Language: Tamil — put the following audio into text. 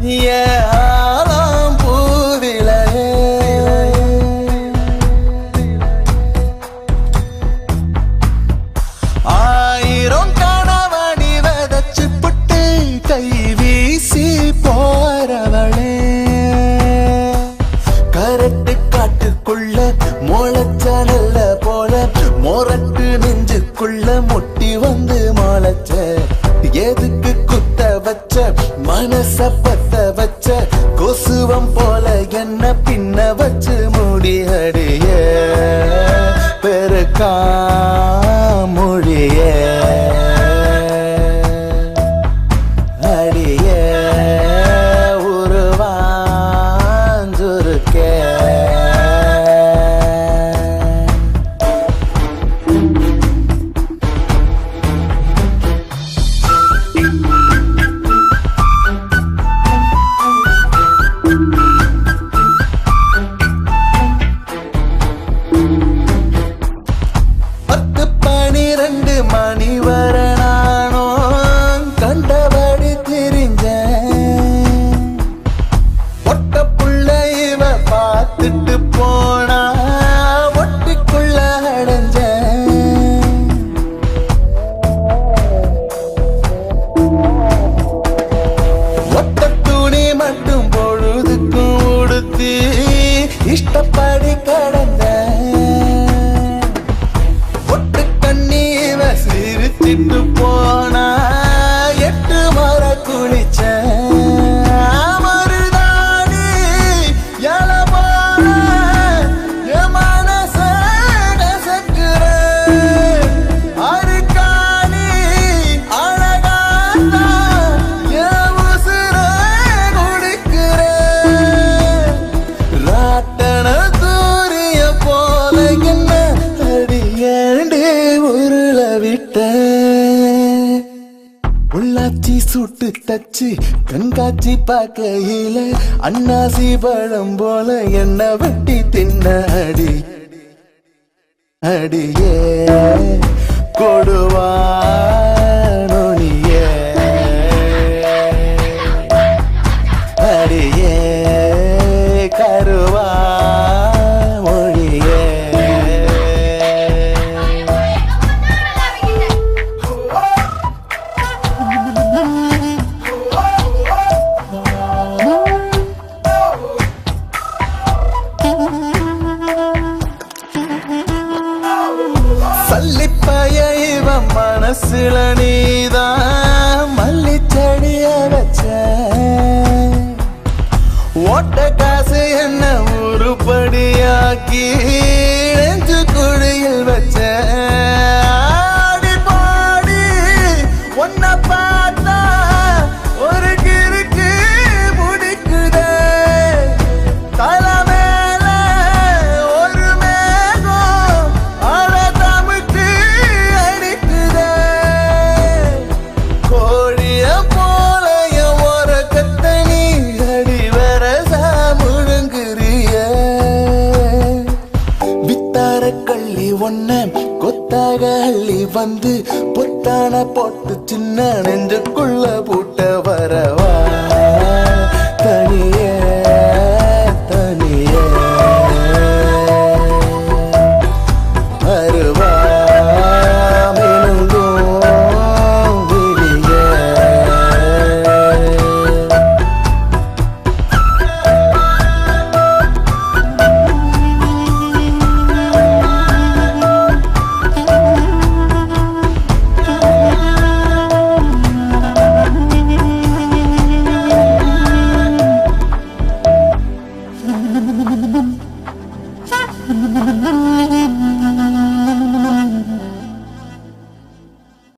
ஏலம் பூவிலே ஆயிரம் கணவனி வதச்சு புட்டு கை வீசி போறவளே கரட்டு காட்டுக்குள்ள முளைச்ச நல்ல போல மொரட்டு நெஞ்சுக்குள்ள முட்டி வந்து முளைச்ச எதுக்கு குத்த வச்ச மனச பத்த வச்ச கொசுவம் போல என்ன பின்ன வச்சு முடியடிய பெருக்கா மொழிய அடிய உருவாஞ்சுருக்கே மணி வர நானும் கண்டபடி திரிஞ்ச ஒட்ட புள்ள இவ பார்த்துட்டு போனா ஒட்டிக்குள்ள அடைஞ்ச ஒட்ட துணி மட்டும் பொழுதுக்கும் உடுத்தி இஷ்டப்படி கடந்த சிரிச்சிட்டு போனா 8 முறை குளிச்ச மருதாணி எல போல என் மனச கசக்குற அருக்காணி அழகாத்தா என் உசுர குடிக்கிற ராட்டன தூரிய போல என்ன அடியேண்டி உருள விட்ட உள்ளாச்சி சுட்டு தச்சு கண்காட்சி பார்க்கையில அண்ணாசி பழம் போல என்ன வெட்டி தின்ன அடி அடியே கொடுவா நொடியே அடியே கருவா மொழியே சல்லிப்பைய இவன் மனசுல நீதான் மல்லிச்செடிய வச்ச ஓட்ட காசு என்ன உருப்படியாக்கி நெஞ்சு குழியில் வச்ச ஆடி பாடி ஒன்ன பார்த்தா ஒரு கிறுக்கு முடிக்குதே தலை கொத்தாக அள்ளி வந்து பொத்தான போட்டு சின்ன நெஞ்சுக்குள்ள